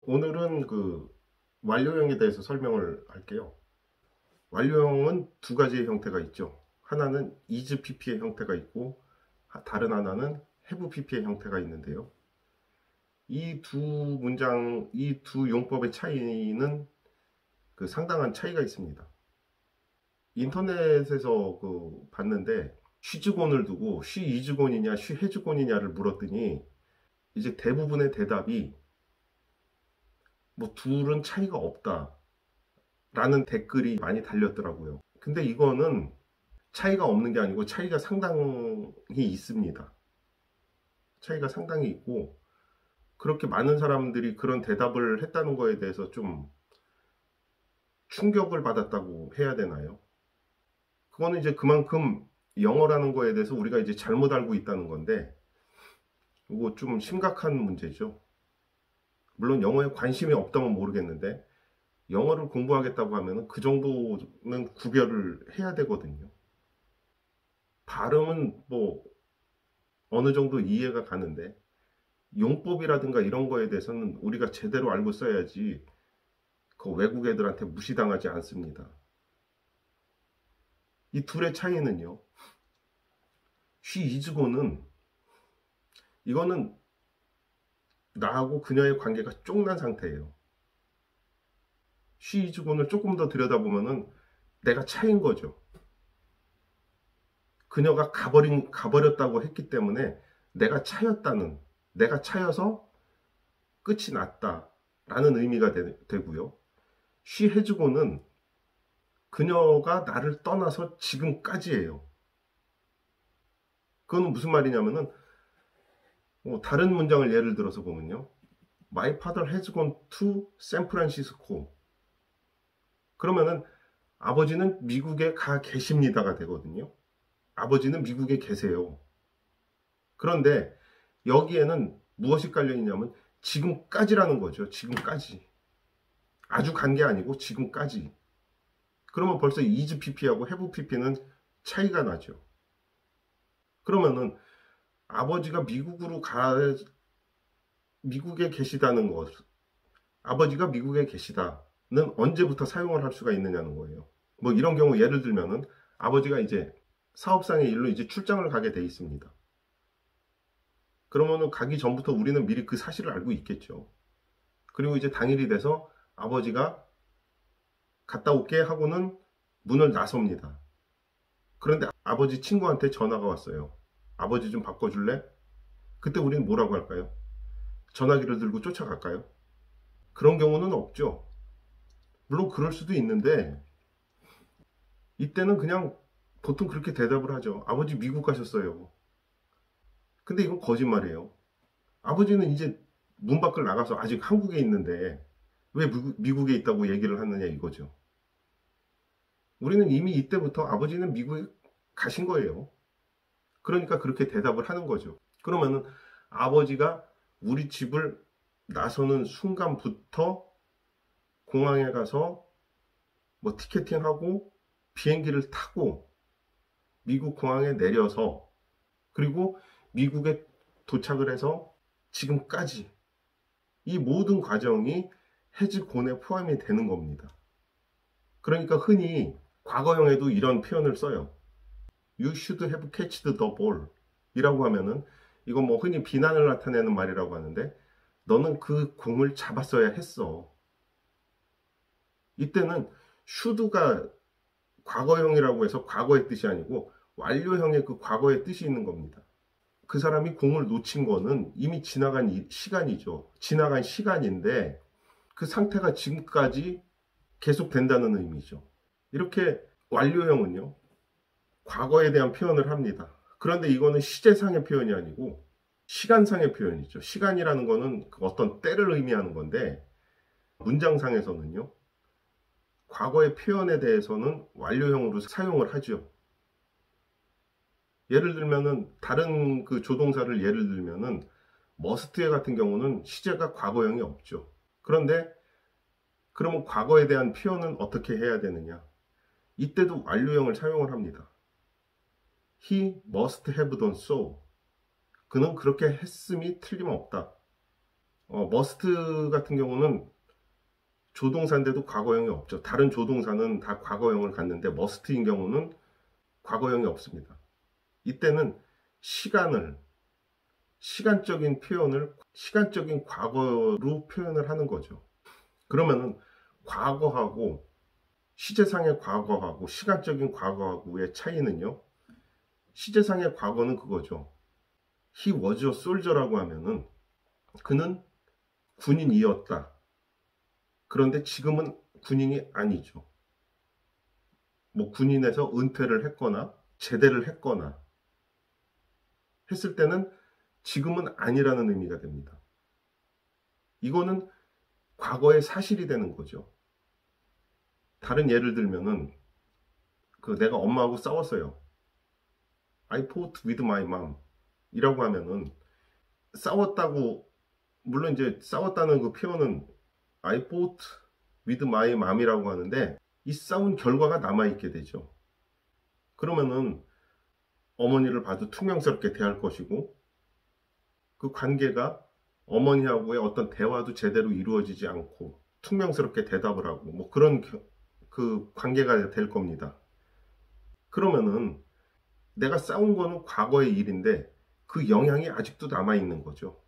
오늘은 그 완료형에 대해서 설명을 할게요. 완료형은 두 가지의 형태가 있죠. 하나는 is pp의 형태가 있고 다른 하나는 have pp의 형태가 있는데요. 이 두 용법의 차이는 상당한 차이가 있습니다. 인터넷에서 봤는데 쉬즈곤을 두고 쉬 이즈곤이냐 쉬 해즈곤이냐를 물었더니 이제 대부분의 대답이 뭐 둘은 차이가 없다 라는 댓글이 많이 달렸더라고요. 근데 이거는 차이가 없는 게 아니고 차이가 상당히 있습니다. 차이가 상당히 있고, 그렇게 많은 사람들이 그런 대답을 했다는 거에 대해서 좀 충격을 받았다고 해야 되나요? 그거는 이제 그만큼 영어라는 거에 대해서 우리가 이제 잘못 알고 있다는 건데, 이거 좀 심각한 문제죠. 물론 영어에 관심이 없다면 모르겠는데, 영어를 공부하겠다고 하면 그 정도는 구별을 해야 되거든요. 발음은 뭐 어느 정도 이해가 가는데 용법이라든가 이런 거에 대해서는 우리가 제대로 알고 써야지 그 외국 애들한테 무시당하지 않습니다. 이 둘의 차이는요. she is고는 이거는 나하고 그녀의 관계가 쫑난 상태예요. she is고는 조금 더 들여다보면은 내가 차인 거죠. 그녀가 가버렸다고 했기 때문에 내가 차여서 끝이 났다라는 의미가 되고요. she has고는 그녀가 나를 떠나서 지금까지예요. 그건 무슨 말이냐면은 다른 문장을 예를 들어서 보면요. My father has gone to San Francisco. 그러면은 아버지는 미국에 가 계십니다가 되거든요. 아버지는 미국에 계세요. 그런데 여기에는 무엇이 깔려 있냐면 지금까지라는 거죠. 지금까지. 아주 간 게 아니고 지금까지. 그러면 벌써 is pp하고 have pp는 차이가 나죠. 그러면은 아버지가 미국에 계시다는 것, 아버지가 미국에 계시다는 언제부터 사용을 할 수가 있느냐는 거예요. 뭐 이런 경우 예를 들면은 아버지가 이제 사업상의 일로 이제 출장을 가게 돼 있습니다. 그러면은 가기 전부터 우리는 미리 그 사실을 알고 있겠죠. 그리고 이제 당일이 돼서 아버지가 갔다 올게 하고는 문을 나섭니다. 그런데 아버지 친구한테 전화가 왔어요. 아버지 좀 바꿔줄래? 그때 우리는 뭐라고 할까요? 전화기를 들고 쫓아갈까요? 그런 경우는 없죠. 물론 그럴 수도 있는데 이때는 그냥 보통 그렇게 대답을 하죠. 아버지 미국 가셨어요. 근데 이건 거짓말이에요. 아버지는 이제 문 밖을 나가서 아직 한국에 있는데 왜 미국에 있다고 얘기를 하느냐 이거죠. 우리는 이미 이때부터 아버지는 미국에 가신 거예요. 그러니까 그렇게 대답을 하는 거죠. 그러면은 아버지가 우리 집을 나서는 순간부터 공항에 가서 뭐 티켓팅하고 비행기를 타고 미국 공항에 내려서 그리고 미국에 도착을 해서 지금까지 이 모든 과정이 해지곤에 포함이 되는 겁니다. 그러니까 흔히 과거형에도 이런 표현을 써요. You should have catched the ball 이라고 하면은 이건 뭐 흔히 비난을 나타내는 말이라고 하는데 너는 그 공을 잡았어야 했어. 이때는 should가 과거형이라고 해서 과거의 뜻이 아니고 완료형의 그 과거의 뜻이 있는 겁니다. 그 사람이 공을 놓친 거는 이미 지나간 시간이죠. 지나간 시간인데 그 상태가 지금까지 계속된다는 의미죠. 이렇게 완료형은요. 과거에 대한 표현을 합니다. 그런데 이거는 시제상의 표현이 아니고 시간상의 표현이죠. 시간이라는 거는 어떤 때를 의미하는 건데 문장상에서는요. 과거의 표현에 대해서는 완료형으로 사용을 하죠. 예를 들면은 다른 그 조동사를 예를 들면은 must의 같은 경우는 시제가 과거형이 없죠. 그런데 그러면 과거에 대한 표현은 어떻게 해야 되느냐? 이때도 완료형을 사용을 합니다. He must have done so. 그는 그렇게 했음이 틀림없다. 머스트 같은 경우는 조동사인데도 과거형이 없죠. 다른 조동사는 다 과거형을 갖는데 머스트인 경우는 과거형이 없습니다. 이때는 시간적인 표현을 시간적인 과거로 표현을 하는 거죠. 그러면은 과거하고 시제상의 과거하고 시간적인 과거하고의 차이는요. 시제상의 과거는 그거죠. He was a soldier라고 하면은 그는 군인이었다. 그런데 지금은 군인이 아니죠. 뭐 군인에서 은퇴를 했거나 제대를 했거나 했을 때는 지금은 아니라는 의미가 됩니다. 이거는 과거의 사실이 되는 거죠. 다른 예를 들면은 내가 엄마하고 싸웠어요. I fought with my mom 이라고 하면은 싸웠다고, 물론 이제 싸웠다는 그 표현은 I fought with my mom이라고 하는데 이 싸운 결과가 남아있게 되죠. 그러면은 어머니를 봐도 퉁명스럽게 대할 것이고 그 관계가 어머니하고의 어떤 대화도 제대로 이루어지지 않고 퉁명스럽게 대답을 하고 뭐 그런 그 관계가 될 겁니다. 그러면은 내가 싸운 거는 과거의 일인데 그 영향이 아직도 남아있는 거죠.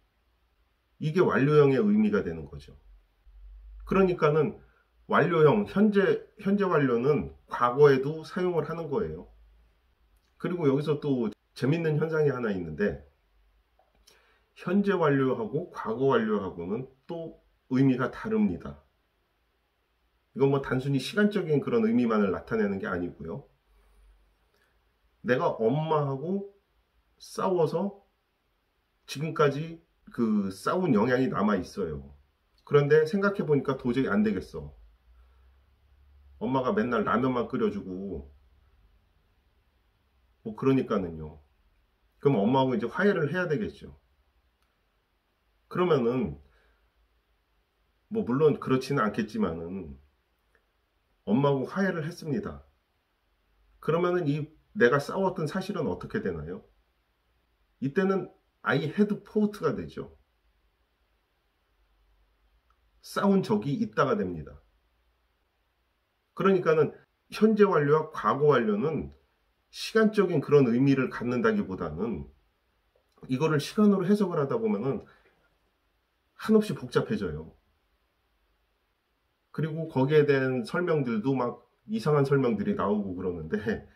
이게 완료형의 의미가 되는 거죠. 그러니까는 완료형, 현재 완료는 과거에도 사용을 하는 거예요. 그리고 여기서 또 재밌는 현상이 하나 있는데 현재 완료하고 과거 완료하고는 또 의미가 다릅니다. 이건 뭐 단순히 시간적인 그런 의미만을 나타내는 게 아니고요. 내가 엄마하고 싸워서 지금까지 그 싸운 영향이 남아 있어요. 그런데 생각해 보니까 도저히 안 되겠어. 엄마가 맨날 라면만 끓여주고 뭐 그러니까는요. 그럼 엄마하고 이제 화해를 해야 되겠죠. 그러면은 뭐 물론 그렇지는 않겠지만은 엄마하고 화해를 했습니다. 그러면은 이 내가 싸웠던 사실은 어떻게 되나요? 이때는 I had fault가 되죠. 싸운 적이 있다가 됩니다. 그러니까는 현재 완료와 과거 완료는 시간적인 그런 의미를 갖는다기보다는 이거를 시간으로 해석을 하다 보면은 한없이 복잡해져요. 그리고 거기에 대한 설명들도 막 이상한 설명들이 나오고 그러는데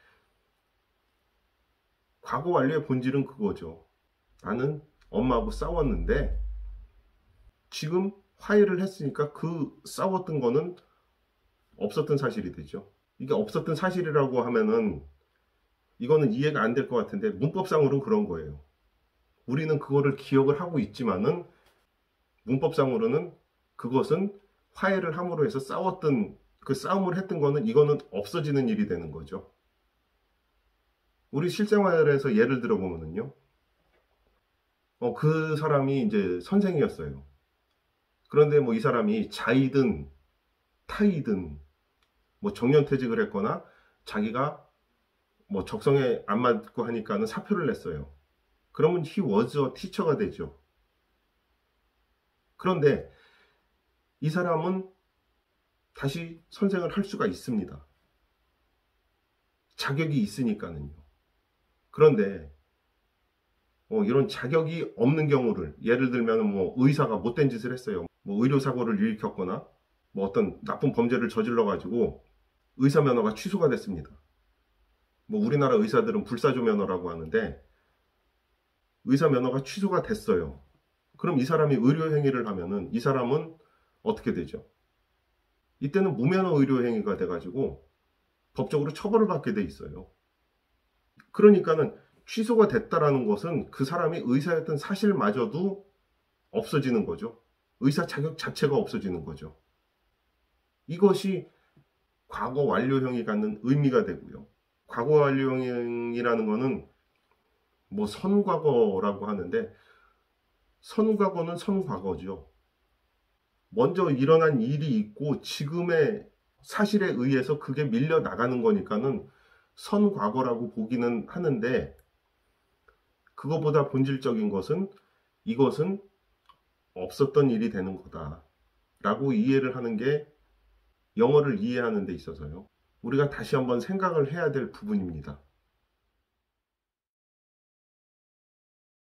과거 완료의 본질은 그거죠. 나는 엄마하고 싸웠는데 지금 화해를 했으니까 그 싸웠던 거는 없었던 사실이 되죠. 이게 없었던 사실이라고 하면은 이거는 이해가 안 될 것 같은데 문법상으로는 그런 거예요. 우리는 그거를 기억을 하고 있지만은 문법상으로는 그것은 화해를 함으로 해서 싸웠던 그 싸움을 했던 거는 이거는 없어지는 일이 되는 거죠. 우리 실생활에서 예를 들어 보면은요. 그 사람이 이제 선생이었어요. 그런데 뭐 이 사람이 자이든 타이든 뭐 정년퇴직을 했거나 자기가 뭐 적성에 안 맞고 하니까는 사표를 냈어요. 그러면 he was a teacher가 되죠. 그런데 이 사람은 다시 선생을 할 수가 있습니다. 자격이 있으니까는요. 그런데 이런 자격이 없는 경우를 예를 들면 뭐 의사가 못된 짓을 했어요. 뭐 의료사고를 일으켰거나 뭐 어떤 나쁜 범죄를 저질러 가지고 의사 면허가 취소가 됐습니다. 뭐 우리나라 의사들은 불사조 면허라고 하는데 의사 면허가 취소가 됐어요. 그럼 이 사람이 의료 행위를 하면은 이 사람은 어떻게 되죠? 이때는 무면허 의료 행위가 돼가지고 법적으로 처벌을 받게 돼 있어요. 그러니까는 취소가 됐다라는 것은 그 사람이 의사였던 사실마저도 없어지는 거죠. 의사 자격 자체가 없어지는 거죠. 이것이 과거 완료형이 갖는 의미가 되고요. 과거 완료형이라는 거는 뭐 선과거라고 하는데 선과거는 선과거죠. 먼저 일어난 일이 있고 지금의 사실에 의해서 그게 밀려 나가는 거니까는 선과거라고 보기는 하는데 그거보다 본질적인 것은 이것은 없었던 일이 되는 거다 라고 이해를 하는 게 영어를 이해하는 데 있어서요. 우리가 다시 한번 생각을 해야 될 부분입니다.